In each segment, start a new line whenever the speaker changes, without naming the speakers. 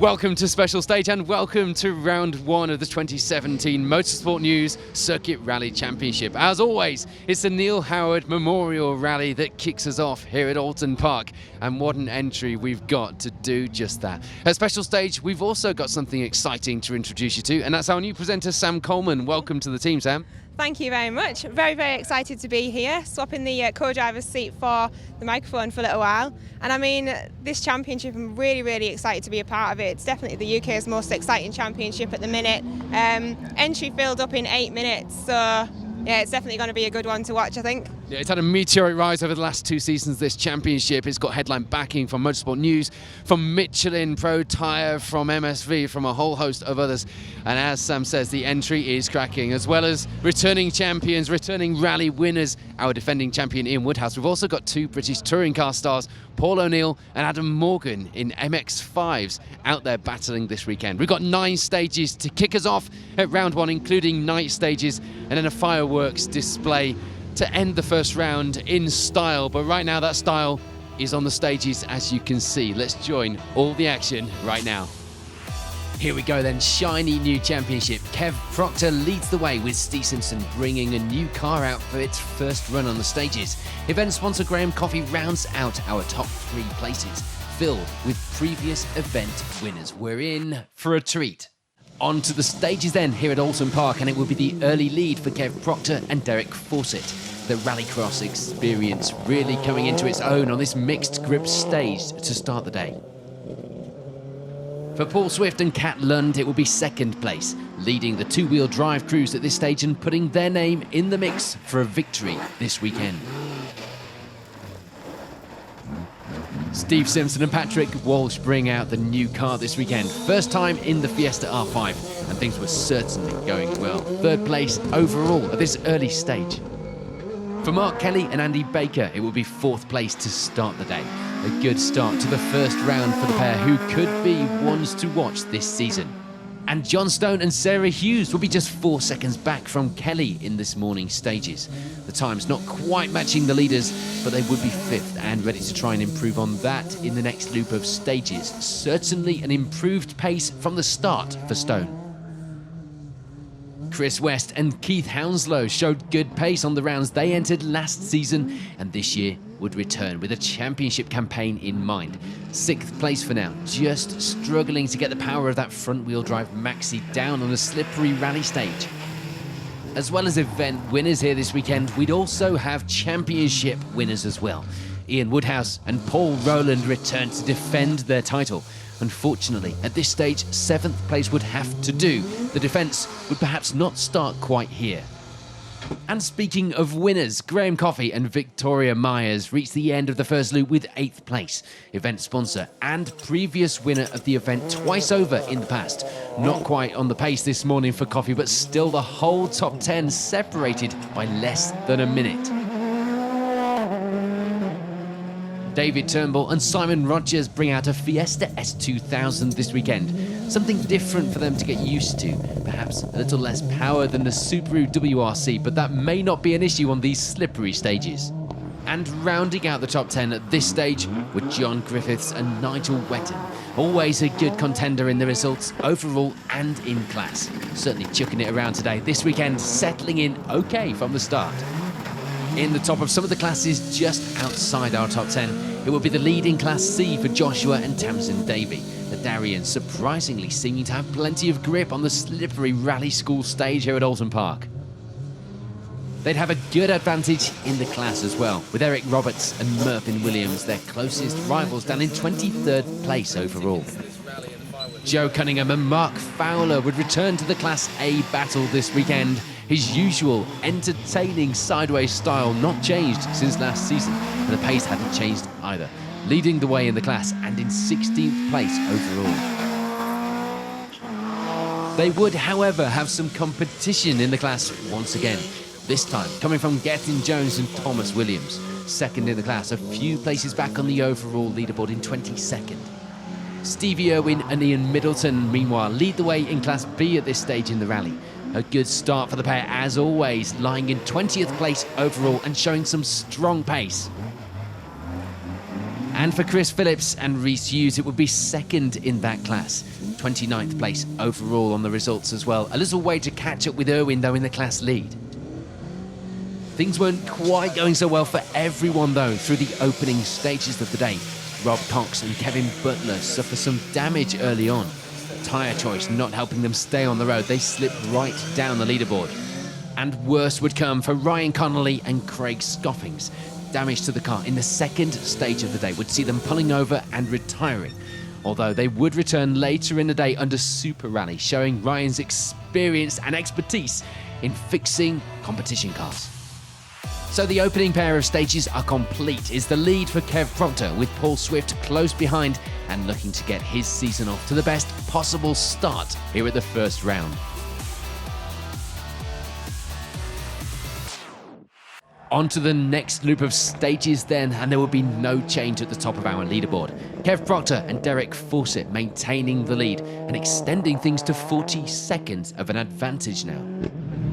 Welcome to Special Stage and welcome to round one of the 2017 Motorsport News Circuit Rally Championship. As always, it's the Neil Howard Memorial Rally that kicks us off here at Oulton Park, and what an entry we've got to do just that. At Special Stage, we've also got something exciting to introduce you to, and that's our new presenter, Sam Coleman. Welcome to the team, Sam.
Thank you very much. Very, very excited to be here, swapping the co-driver's seat for the microphone for a little while. And I mean, this championship, I'm really, really excited to be a part of it. It's definitely the UK's most exciting championship at the minute. Entry filled up in 8 minutes, so yeah, it's definitely going to be a good one to watch, I think.
Yeah, it's had a meteoric rise over the last 2 seasons, this championship. It's got headline backing from Motorsport News, from Michelin, Pro Tyre, from MSV, from a whole host of others. And as Sam says, the entry is cracking, as well as returning champions, returning rally winners, our defending champion Ian Woodhouse. We've also got 2 British touring car stars, Paul O'Neill and Adam Morgan in MX-5s, out there battling this weekend. We've got 9 stages to kick us off at round 1, including night stages, and then a fireworks display to end the first round in style. But right now that style is on the stages, as you can see. Let's join all the action right now. Here we go then, shiny new championship. Kev Proctor leads the way with Steve Simpson bringing a new car out for its first run on the stages. Event sponsor Graham Coffee rounds out our top 3 places, filled with previous event winners. We're in for a treat. On to the stages then here at Oulton Park, and it will be the early lead for Kev Proctor and Derek Fawcett. The rallycross experience really coming into its own on this mixed grip stage to start the day. For Paul Swift and Kat Lund, it will be second place, leading the 2-wheel drive crews at this stage and putting their name in the mix for a victory this weekend. Steve Simpson and Patrick Walsh bring out the new car this weekend. First time in the Fiesta R5, and things were certainly going well. Third place overall at this early stage. For Mark Kelly and Andy Baker, it will be 4th place to start the day. A good start to the first round for the pair, who could be ones to watch this season. And John Stone and Sarah Hughes will be just 4 seconds back from Kelly in this morning's stages. The times not quite matching the leaders, but they would be 5th and ready to try and improve on that in the next loop of stages. Certainly an improved pace from the start for Stone. Chris West and Keith Hounslow showed good pace on the rounds they entered last season, and this year would return with a championship campaign in mind. 6th place for now, just struggling to get the power of that front-wheel drive maxi down on a slippery rally stage. As well as event winners here this weekend, we'd also have championship winners as well. Ian Woodhouse and Paul Rowland return to defend their title. Unfortunately, at this stage, 7th place would have to do. The defence would perhaps not start quite here. And speaking of winners, Graham Coffey and Victoria Myers reached the end of the first loop with 8th place. Event sponsor and previous winner of the event twice over in the past. Not quite on the pace this morning for Coffey, but still the whole top 10 separated by less than a minute. David Turnbull and Simon Rogers bring out a Fiesta S2000 this weekend. Something different for them to get used to. Perhaps a little less power than the Subaru WRC, but that may not be an issue on these slippery stages. And rounding out the top 10 at this stage were John Griffiths and Nigel Wetton. Always a good contender in the results, overall and in class. Certainly chucking it around today. This weekend, settling in okay from the start. In the top of some of the classes just outside our top 10, it will be the lead in Class C for Joshua and Tamsin Davey. The Darians surprisingly seeming to have plenty of grip on the slippery rally school stage here at Oulton Park. They'd have a good advantage in the class as well, with Eric Roberts and Murphin Williams, their closest rivals, down in 23rd place overall. Joe Cunningham and Mark Fowler would return to the Class A battle this weekend. His usual entertaining sideways style not changed since last season, and the pace hadn't changed either, leading the way in the class and in 16th place overall. They would, however, have some competition in the class once again, this time coming from Gethin Jones and Thomas Williams. Second in the class, a few places back on the overall leaderboard in 22nd. Stevie Irwin and Ian Middleton, meanwhile, lead the way in Class B at this stage in the rally. A good start for the pair, as always, lying in 20th place overall and showing some strong pace. And for Chris Phillips and Rhys Hughes, it would be second in that class. 29th place overall on the results as well. A little way to catch up with Irwin, though, in the class lead. Things weren't quite going so well for everyone, though, through the opening stages of the day. Rob Cox and Kevin Butler suffer some damage early on. Tyre choice not helping them stay on the road. They slipped right down the leaderboard. And worse would come for Ryan Connolly and Craig Scoffings. Damage to the car in the second stage of the day would see them pulling over and retiring. Although they would return later in the day under Super Rally, showing Ryan's experience and expertise in fixing competition cars. So the opening pair of stages are complete. Is the lead for Kev Proctor, with Paul Swift close behind and looking to get his season off to the best possible start here at the first round. On to the next loop of stages then, and there will be no change at the top of our leaderboard. Kev Proctor and Derek Fawcett maintaining the lead and extending things to 40 seconds of an advantage now.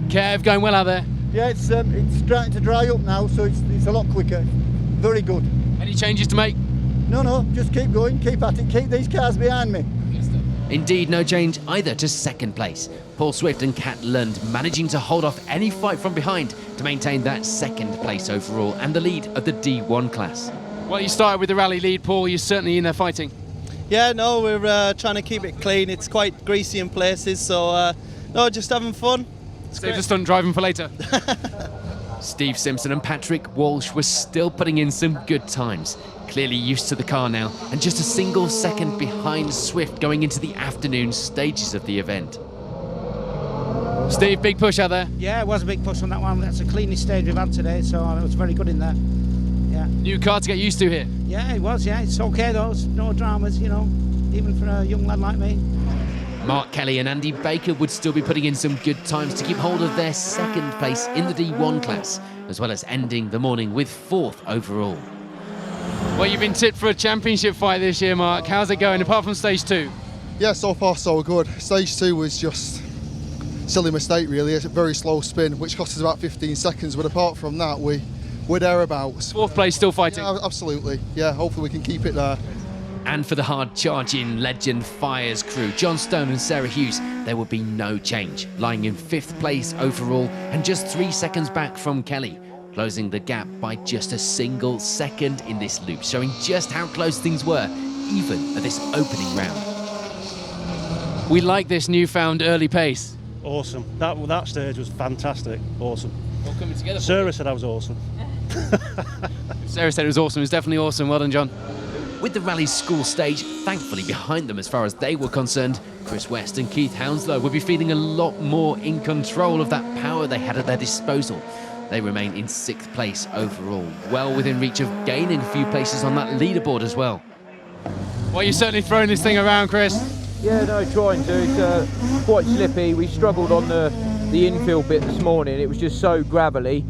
Kev, going well out there?
Yeah, it's starting to dry up now, so it's a lot quicker. Very good.
Any changes to make?
No, just keep going, keep at it, keep these cars behind me.
Indeed, no change either to second place. Paul Swift and Kat Lund managing to hold off any fight from behind to maintain that second place overall and the lead of the D1 class. Well, you started with the rally lead, Paul. You're certainly in there fighting.
Yeah, no, we're trying to keep it clean. It's quite greasy in places, so no, just having fun.
Save the stunt driving for later. Steve Simpson and Patrick Walsh were still putting in some good times. Clearly used to the car now, and just a single second behind Swift going into the afternoon stages of the event. Steve, big push out there.
Yeah, it was a big push on that one. That's the cleanest stage we've had today, so it was very good in there. Yeah.
New car to get used to here.
Yeah, it was, yeah. It's okay though, no dramas, you know, even for a young lad like me.
Mark Kelly and Andy Baker would still be putting in some good times to keep hold of their second place in the D1 class, as well as ending the morning with 4th overall. Well, you've been tipped for a championship fight this year, Mark. How's it going, apart from stage 2?
Yeah, so far so good. Stage 2 was just silly mistake really. It's a very slow spin, which cost us about 15 seconds, but apart from that, we're thereabouts.
4th place, still fighting?
Yeah, absolutely. Yeah, hopefully we can keep it there.
And for the hard-charging Legend Fires crew, John Stone and Sarah Hughes, there would be no change, lying in 5th place overall and just 3 seconds back from Kelly, closing the gap by just a single second in this loop, showing just how close things were, even at this opening round. We like this newfound early pace.
Awesome. That stage was fantastic. Awesome.
All coming together.
Sarah said I was awesome.
Sarah said it was awesome. It was definitely awesome. Well done, John. With the rally's school stage thankfully behind them as far as they were concerned, Chris West and Keith Hounslow would be feeling a lot more in control of that power they had at their disposal. They remain in 6th place overall, well within reach of gaining a few places on that leaderboard as well. Well, you're certainly throwing this thing around, Chris.
Yeah, no, trying to. It's quite slippy. We struggled on the infield bit this morning. It was just so gravelly.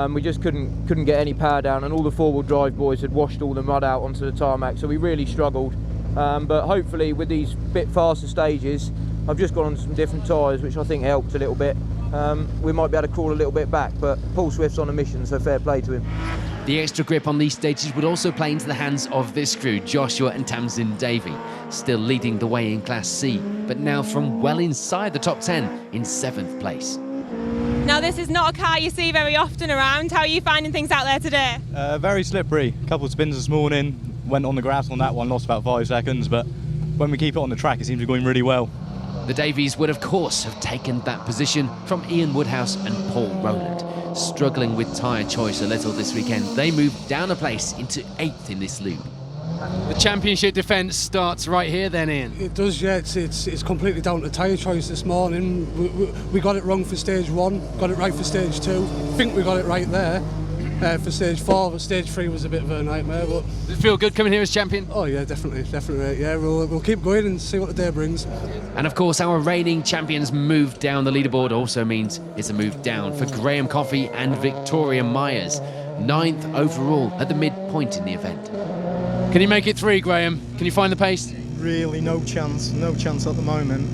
We just couldn't get any power down, and all the four-wheel drive boys had washed all the mud out onto the tarmac, so we really struggled. But hopefully with these bit faster stages, I've just gone on some different tyres, which I think helped a little bit. We might be able to crawl a little bit back, but Paul Swift's on a mission, so fair play to him.
The extra grip on these stages would also play into the hands of this crew, Joshua and Tamsin Davey, still leading the way in Class C, but now from well inside the top 10 in 7th place.
Now, this is not a car you see very often around. How are you finding things out there today?
Very slippery. A couple of spins this morning, went on the grass on that one, lost about 5 seconds, but when we keep it on the track, it seems to be going really well.
The Davies would, of course, have taken that position from Ian Woodhouse and Paul Rowland. Struggling with tyre choice a little this weekend, they moved down a place into 8th in this loop. The championship defence starts right here then, Ian.
It does, yeah. It's completely down to tyre choice this morning. We got it wrong for stage 1, got it right for stage 2. I think we got it right there for stage 4, but stage 3 was a bit of a nightmare. But
does it feel good coming here as champion?
Oh yeah, definitely. Yeah, we'll keep going and see what the day brings.
And of course, our reigning champions move down the leaderboard also means it's a move down for Graham Coffey and Victoria Myers, 9th overall at the midpoint in the event. Can you make it 3, Graham? Can you find the pace?
Really, no chance at the moment.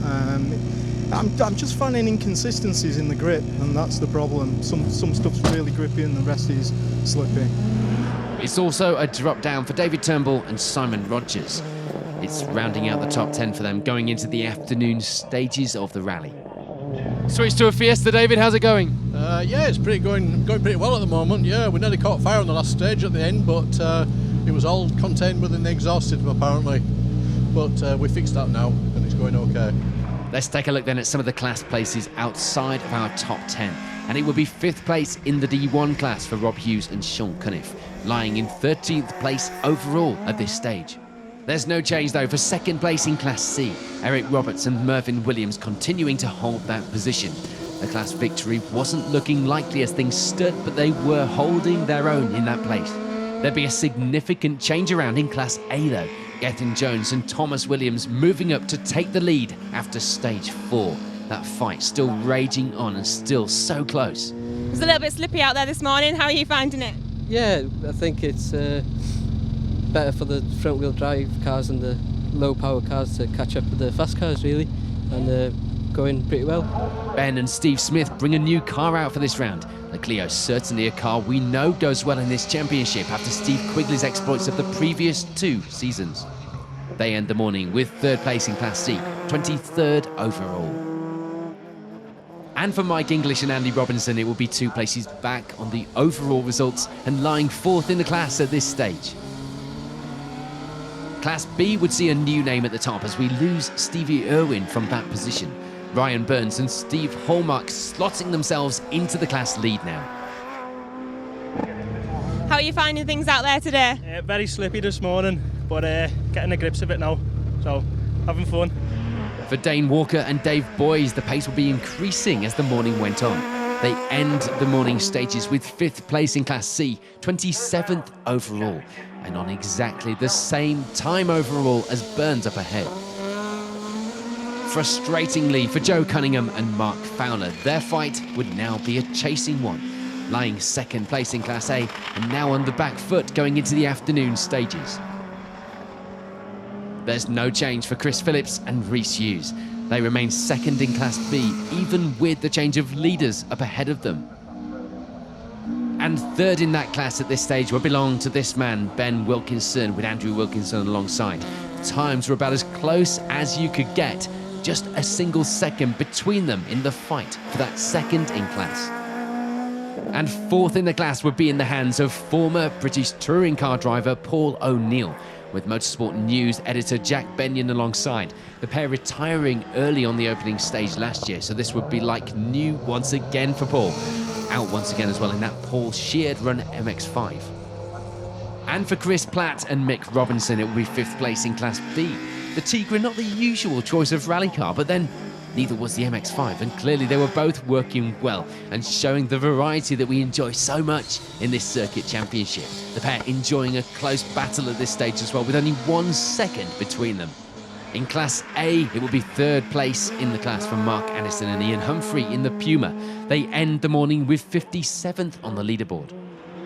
I'm just finding inconsistencies in the grip, and that's the problem. Some stuff's really grippy and the rest is slippy.
It's also a drop down for David Turnbull and Simon Rogers. It's rounding out the top 10 for them going into the afternoon stages of the rally. Switch to a Fiesta, David. How's it going?
Yeah, it's going pretty well at the moment. Yeah, we nearly caught fire on the last stage at the end, but it was all contained within the exhaust system apparently. But we fixed that now, and it's going okay.
Let's take a look then at some of the class places outside of our top 10. And it will be 5th place in the D1 class for Rob Hughes and Sean Cunniff, lying in 13th place overall at this stage. There's no change though for 2nd place in Class C. Eric Roberts and Mervyn Williams continuing to hold that position. The class victory wasn't looking likely as things stood, but they were holding their own in that place. There'd be a significant change around in Class A though. Gethin Jones and Thomas Williams moving up to take the lead after stage 4. That fight still raging on and still so close.
It was a little bit slippy out there this morning. How are you finding it?
Yeah, I think it's better for the front wheel drive cars and the low power cars to catch up with the fast cars really, and going pretty well.
Ben and Steve Smith bring a new car out for this round. The Clio's certainly a car we know goes well in this championship after Steve Quigley's exploits of the previous 2 seasons. They end the morning with 3rd place in Class C, 23rd overall. And for Mike English and Andy Robinson, it will be 2 places back on the overall results and lying 4th in the class at this stage. Class B would see a new name at the top as we lose Stevie Irwin from that position. Ryan Burns and Steve Hallmark slotting themselves into the class lead now.
How are you finding things out there today?
Very slippy this morning, but getting the grips of it now, so having fun.
For Dane Walker and Dave Boys, the pace will be increasing as the morning went on. They end the morning stages with 5th place in Class C, 27th overall, and on exactly the same time overall as Burns up ahead. Frustratingly for Joe Cunningham and Mark Fowler, their fight would now be a chasing one, lying 2nd place in Class A and now on the back foot going into the afternoon stages. There's no change for Chris Phillips and Rhys Hughes. They remain 2nd in Class B, even with the change of leaders up ahead of them. And 3rd in that class at this stage will belong to this man, Ben Wilkinson, with Andrew Wilkinson alongside. Times were about as close as you could get, just a single second between them in the fight for that 2nd in class. And 4th in the class would be in the hands of former British touring car driver Paul O'Neill, with Motorsport News editor Jack Benyon alongside. The pair retiring early on the opening stage last year, so this would be like new once again for Paul. Out once again as well in that Paul Sheard run MX-5. And for Chris Platt and Mick Robinson, it will be 5th place in Class B. The Tigra, not the usual choice of rally car, but then neither was the MX-5, and clearly they were both working well and showing the variety that we enjoy so much in this circuit championship. The pair enjoying a close battle at this stage as well, with only 1 second between them. In Class A, it will be 3rd place in the class for Mark Addison and Ian Humphrey in the Puma. They end the morning with 57th on the leaderboard.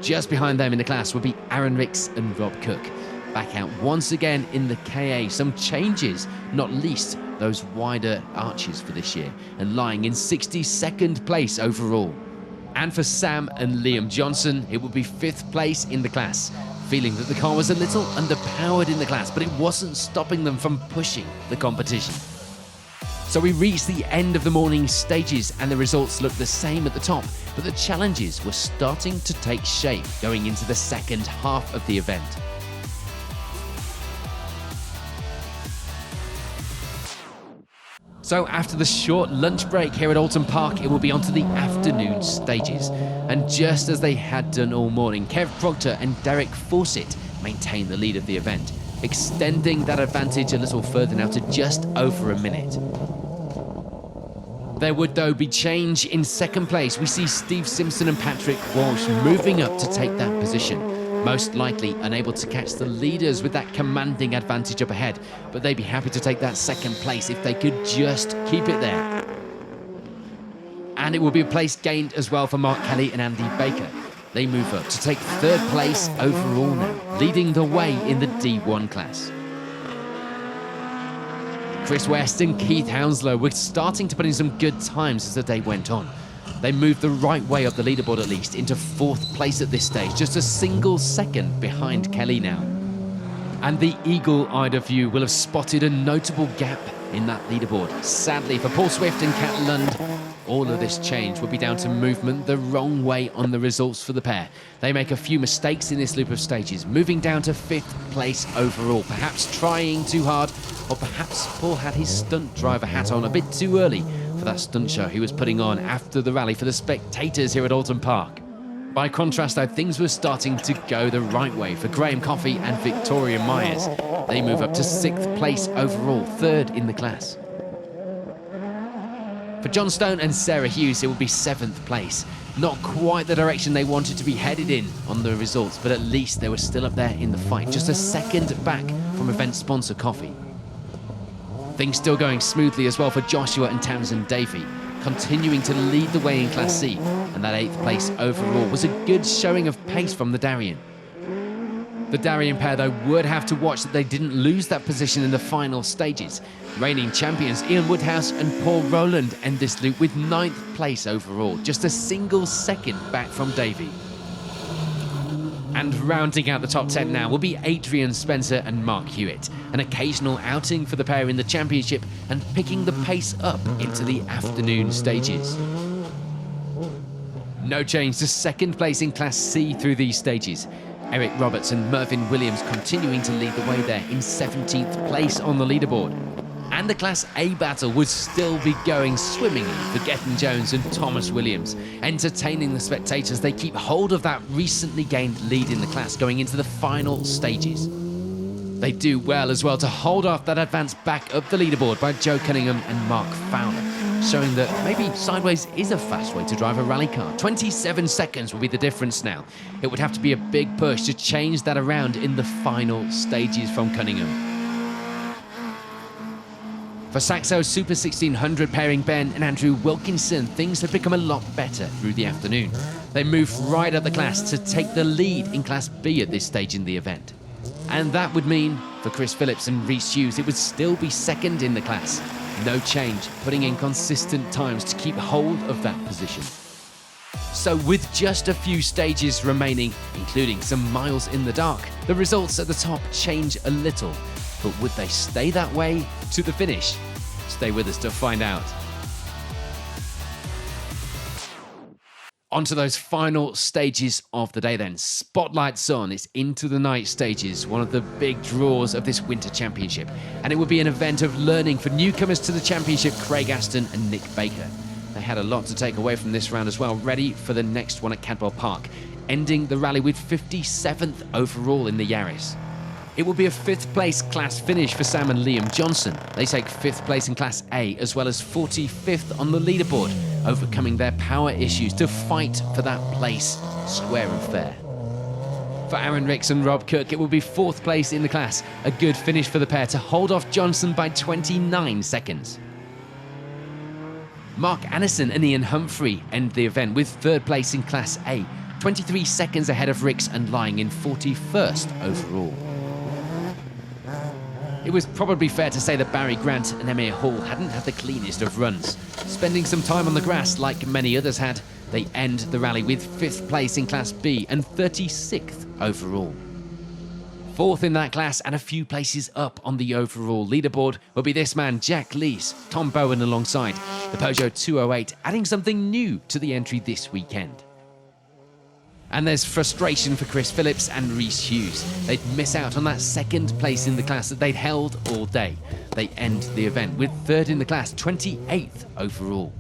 Just behind them in the class will be Aaron Ricks and Rob Cook. Back out once again in the KA. Some changes, not least those wider arches for this year, and lying in 62nd place overall. And for Sam and Liam Johnson, it will be 5th place in the class, feeling that the car was a little underpowered in the class, but it wasn't stopping them from pushing the competition. So we reached the end of the morning stages and the results looked the same at the top, but the challenges were starting to take shape going into the 2nd half of the event. So after the short lunch break here at Oulton Park, it will be onto the afternoon stages. And just as they had done all morning, Kev Proctor and Derek Fawcett maintain the lead of the event, extending that advantage a little further now to just over a minute. There would, though, be change in 2nd place. We see Steve Simpson and Patrick Walsh moving up to take that position. Most likely unable to catch the leaders with that commanding advantage up ahead, but they'd be happy to take that 2nd place if they could just keep it there. And it will be a place gained as well for Mark Kelly and Andy Baker. They move up to take 3rd place overall now, leading the way in the D1 class. Chris West and Keith Hounslow were starting to put in some good times as the day went on. They moved the right way up the leaderboard at least, into 4th place at this stage, just a single second behind Kelly now. And the eagle-eyed of you will have spotted a notable gap in that leaderboard. Sadly for Paul Swift and Kat Lund, all of this change will be down to movement the wrong way on the results for the pair. They make a few mistakes in this loop of stages, moving down to 5th place overall, perhaps trying too hard, or perhaps Paul had his stunt driver hat on a bit too early for that stunt show he was putting on after the rally for the spectators here at Oulton Park. By contrast, though, things were starting to go the right way for Graham Coffey and Victoria Myers. They move up to 6th place overall, 3rd in the class. For John Stone and Sarah Hughes, it will be 7th place. Not quite the direction they wanted to be headed in on the results, but at least they were still up there in the fight, just a second back from event sponsor Coffey. Things still going smoothly as well for Joshua and Tamsin Davey, continuing to lead the way in Class C, and that 8th place overall was a good showing of pace from the Darien. The Darien pair, though, would have to watch that they didn't lose that position in the final stages. Reigning champions Ian Woodhouse and Paul Rowland end this loop with 9th place overall, just a single second back from Davey. And rounding out the top 10 now will be Adrian Spencer and Mark Hewitt. An occasional outing for the pair in the championship and picking the pace up into the afternoon stages. No change to 2nd place in Class C through these stages. Eric Roberts and Mervyn Williams continuing to lead the way there in 17th place on the leaderboard. And the Class A battle would still be going swimmingly for Gethin Jones and Thomas Williams. Entertaining the spectators, they keep hold of that recently gained lead in the class going into the final stages. They do well as well to hold off that advance back up the leaderboard by Joe Cunningham and Mark Fowler, showing that maybe sideways is a fast way to drive a rally car. 27 seconds will be the difference now. It would have to be a big push to change that around in the final stages from Cunningham. For Saxo Super 1600 pairing Ben and Andrew Wilkinson, things had become a lot better through the afternoon. They moved right up the class to take the lead in Class B at this stage in the event. And that would mean, for Chris Phillips and Rhys Hughes, it would still be 2nd in the class. No change, putting in consistent times to keep hold of that position. So with just a few stages remaining, including some miles in the dark, the results at the top change a little. But would they stay that way to the finish? Stay with us to find out. On to those final stages of the day then. Spotlights on, it's into the night stages, one of the big draws of this winter championship. And it will be an event of learning for newcomers to the championship, Craig Aston and Nick Baker. They had a lot to take away from this round as well, ready for the next one at Cadwell Park, ending the rally with 57th overall in the Yaris. It will be a 5th place class finish for Sam and Liam Johnson. They take 5th place in Class A as well as 45th on the leaderboard, overcoming their power issues to fight for that place square and fair. For Aaron Ricks and Rob Cook, it will be 4th place in the class, a good finish for the pair to hold off Johnson by 29 seconds. Mark Annison and Ian Humphrey end the event with 3rd place in Class A, 23 seconds ahead of Ricks and lying in 41st overall. It was probably fair to say that Barry Grant and Emir Hall hadn't had the cleanest of runs. Spending some time on the grass like many others had, they end the rally with 5th place in Class B and 36th overall. 4th in that class and a few places up on the overall leaderboard will be this man, Jack Lees, Tom Bowen alongside, the Peugeot 208, adding something new to the entry this weekend. And there's frustration for Chris Phillips and Rhys Hughes. They'd miss out on that 2nd place in the class that they'd held all day. They end the event with 3rd in the class, 28th overall.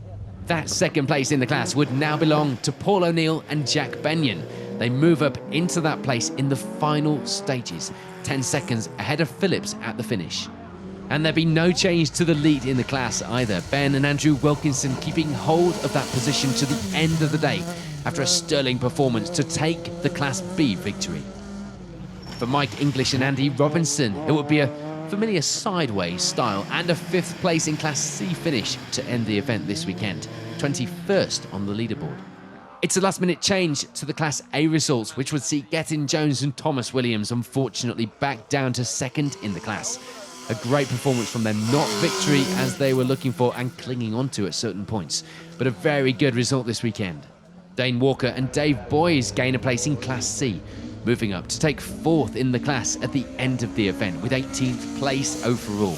That 2nd place in the class would now belong to Paul O'Neill and Jack Benyon. They move up into that place in the final stages, 10 seconds ahead of Phillips at the finish. And there'd be no change to the lead in the class either. Ben and Andrew Wilkinson keeping hold of that position to the end of the day after a sterling performance to take the Class B victory. For Mike English and Andy Robinson, it would be a familiar sideways style and a 5th place in Class C finish to end the event this weekend, 21st on the leaderboard. It's a last-minute change to the Class A results, which would see Gethin Jones and Thomas Williams unfortunately back down to 2nd in the class. A great performance from them, not victory as they were looking for and clinging on to at certain points, but a very good result this weekend. Dane Walker and Dave Boys gain a place in Class C, moving up to take 4th in the class at the end of the event with 18th place overall.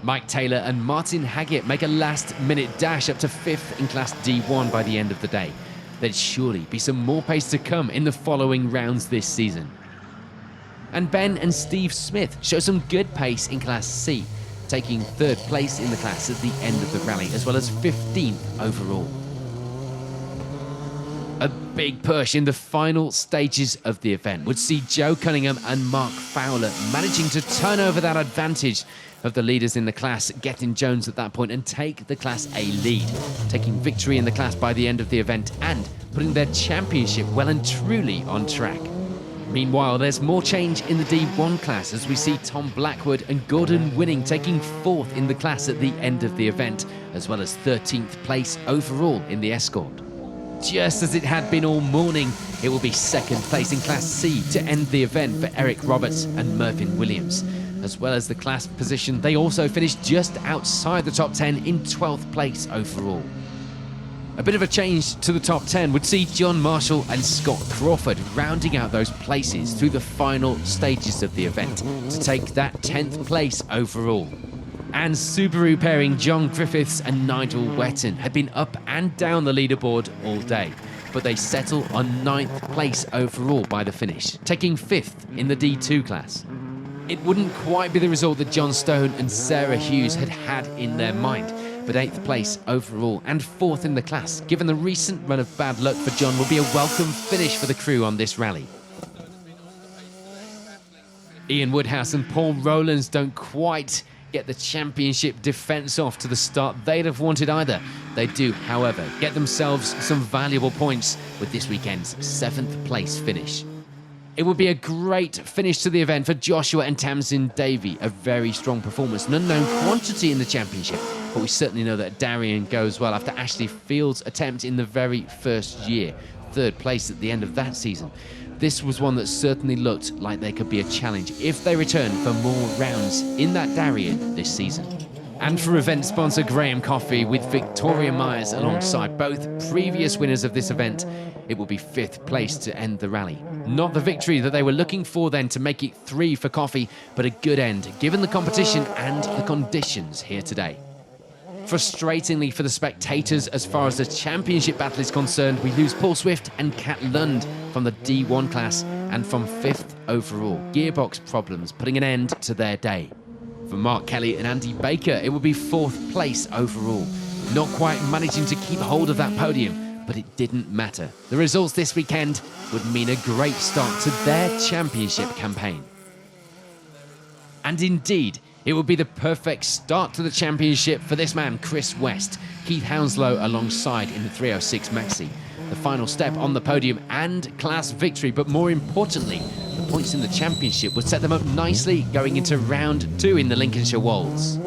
Mike Taylor and Martin Haggett make a last-minute dash up to 5th in Class D1 by the end of the day. There'd surely be some more pace to come in the following rounds this season. And Ben and Steve Smith show some good pace in Class C, taking 3rd place in the class at the end of the rally, as well as 15th overall. A big push in the final stages of the event would see Joe Cunningham and Mark Fowler managing to turn over that advantage of the leaders in the class, Gethin Jones at that point, and take the Class A lead, taking victory in the class by the end of the event and putting their championship well and truly on track. Meanwhile, there's more change in the D1 class as we see Tom Blackwood and Gordon Winning taking 4th in the class at the end of the event, as well as 13th place overall in the Escort. Just as it had been all morning, it will be 2nd place in Class C to end the event for Eric Roberts and Mervyn Williams. As well as the class position, they also finished just outside the top 10 in 12th place overall. A bit of a change to the top 10 would see John Marshall and Scott Crawford rounding out those places through the final stages of the event to take that 10th place overall. And Subaru pairing John Griffiths and Nigel Wetton had been up and down the leaderboard all day, but they settle on 9th place overall by the finish, taking 5th in the D2 class. It wouldn't quite be the result that John Stone and Sarah Hughes had in their mind, but 8th place overall and 4th in the class, given the recent run of bad luck for John, will be a welcome finish for the crew on this rally. Ian Woodhouse and Paul Rowlands don't quite get the championship defence off to the start they'd have wanted either. They do, however, get themselves some valuable points with this weekend's 7th place finish. It would be a great finish to the event for Joshua and Tamsin Davey, a very strong performance, an unknown quantity in the championship, but we certainly know that Darian goes well after Ashley Field's attempt in the very first year, 3rd place at the end of that season. This was one that certainly looked like there could be a challenge if they return for more rounds in that Darien this season. And for event sponsor Graham Coffey, with Victoria Myers alongside both previous winners of this event, it will be 5th place to end the rally. Not the victory that they were looking for then to make it 3 for Coffey, but a good end given the competition and the conditions here today. Frustratingly for the spectators, as far as the championship battle is concerned, we lose Paul Swift and Kat Lund from the D1 class and from 5th overall. Gearbox problems putting an end to their day. For Mark Kelly and Andy Baker, it will be 4th place overall. Not quite managing to keep hold of that podium, but it didn't matter. The results this weekend would mean a great start to their championship campaign. And indeed, it would be the perfect start to the championship for this man, Chris West, Keith Hounslow alongside in the 306 Maxi. The final step on the podium and class victory, but more importantly, the points in the championship would set them up nicely going into round 2 in the Lincolnshire Wolds.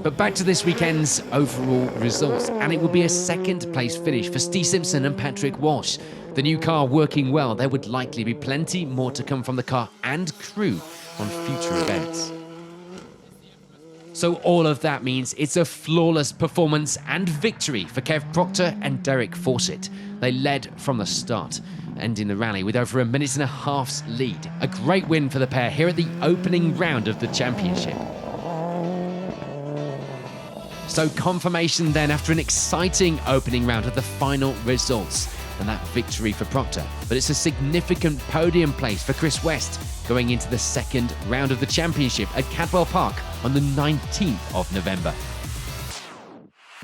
But back to this weekend's overall results, and it will be a 2nd place finish for Steve Simpson and Patrick Walsh. The new car working well, there would likely be plenty more to come from the car and crew on future events. So all of that means it's a flawless performance and victory for Kev Proctor and Derek Fawcett. They led from the start, ending the rally with over a 1.5 minute lead. A great win for the pair here at the opening round of the championship. So confirmation then after an exciting opening round of the final results, and that victory for Proctor. But it's a significant podium place for Chris West going into the 2nd round of the championship at Cadwell Park on the 19th of November.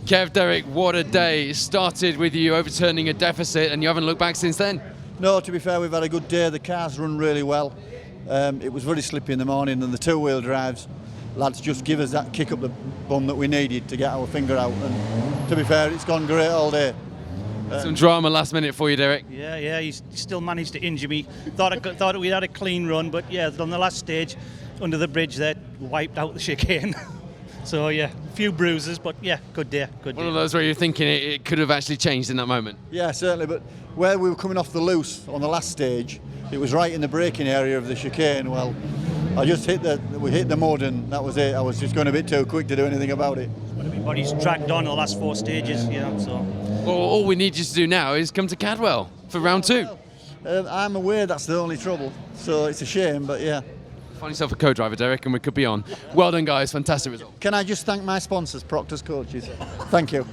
Kev, Derek, what a day. It started with you overturning a deficit and you haven't looked back since then.
No, to be fair, we've had a good day. The cars run really well. It was very slippy in the morning, and the 2-wheel drives, lads just give us that kick up the bum that we needed to get our finger out. And to be fair, it's gone great all day.
Some drama last minute for you, Derek.
Yeah, he still managed to injure me. Thought we had a clean run, but yeah, on the last stage, under the bridge there, wiped out the chicane. So yeah, a few bruises, but yeah, good day.
One of those where you're thinking it could have actually changed in that moment.
Yeah, certainly, but where we were coming off the loose on the last stage, it was right in the braking area of the chicane. Well, I just we hit the mud and that was it. I was just going a bit too quick to do anything about it.
Everybody's dragged on the last 4 stages, you know, so.
Well, all we need you to do now is come to Cadwell for round 2.
I'm aware that's the only trouble, so it's a shame, but yeah.
Find yourself a co-driver, Derek, and we could be on. Well done, guys. Fantastic result.
Can I just thank my sponsors, Proctor's Coaches? Thank you.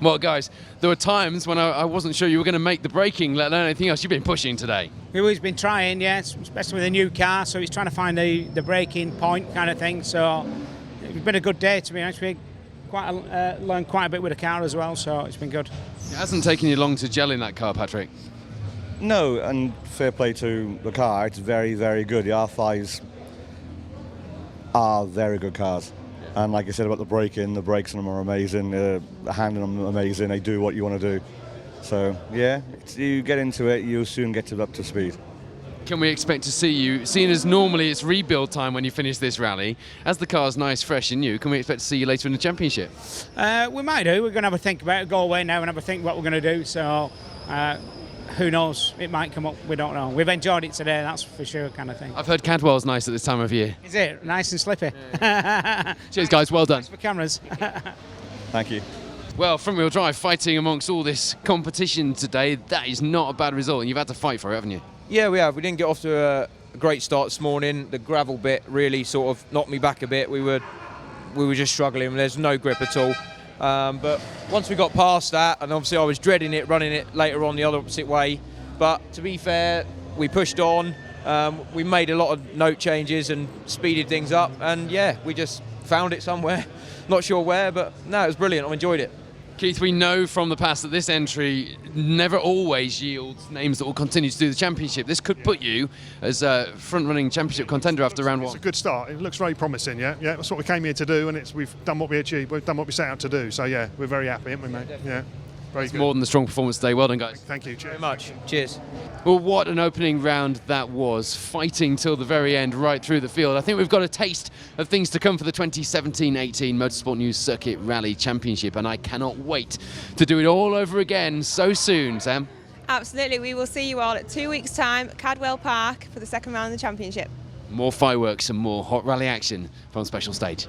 Well, guys, there were times when I wasn't sure you were going to make the braking, let alone anything else. You've been pushing today.
We've been trying, yes, especially with a new car, so he's trying to find the braking point kind of thing. So it's been a good day, to be honest. We learned quite a bit with the car as well, so it's been good.
It hasn't taken you long to gel in that car, Patrick.
No, and fair play to the car. It's very, very good. The R5s are very good cars. And like I said about the braking, the brakes on them are amazing, the handling on them are amazing, they do what you want to do. So yeah, you get into it, you'll soon get up to speed.
Can we expect to see you, seeing as normally it's rebuild time when you finish this rally, as the car's nice, fresh and new, can we expect to see you later in the championship?
We might do, we're going to have a think about it, go away now and have a think what we're going to do, so who knows, it might come up, we don't know. We've enjoyed it today, that's for sure, kind of thing.
I've heard Cadwell's nice at this time of year.
Is it? Nice and slippy.
Cheers guys, well done.
Thanks for cameras.
Thank you.
Well, front wheel drive fighting amongst all this competition today, that is not a bad result, and you've had to fight for it, haven't you?
Yeah, we have. We didn't get off to a great start this morning. The gravel bit really sort of knocked me back a bit. We were just struggling. There's no grip at all. But once we got past that, and obviously I was dreading it, running it later on the other opposite way. But to be fair, we pushed on. We made a lot of note changes and speeded things up. And yeah, we just found it somewhere. Not sure where, but no, it was brilliant. I enjoyed it.
Keith, we know from the past that this entry never always yields names that will continue to do the championship. This could put you as a front-running championship contender after round 1.
It's a good start. It looks very promising, yeah. That's what we came here to do, and we've done what we achieved. We've done what we set out to do. So yeah, we're very happy, aren't we, mate? Yeah. Very good.
More than the strong performance today. Well done, guys.
Thank you. Cheers.
Very much. Cheers.
Well, what an opening round that was. Fighting till the very end, right through the field. I think we've got a taste of things to come for the 2017-18 Motorsport News Circuit Rally Championship, and I cannot wait to do it all over again so soon, Sam.
Absolutely, we will see you all at 2 weeks' time at Cadwell Park for the second round of the championship.
More fireworks and more hot rally action from Special Stage.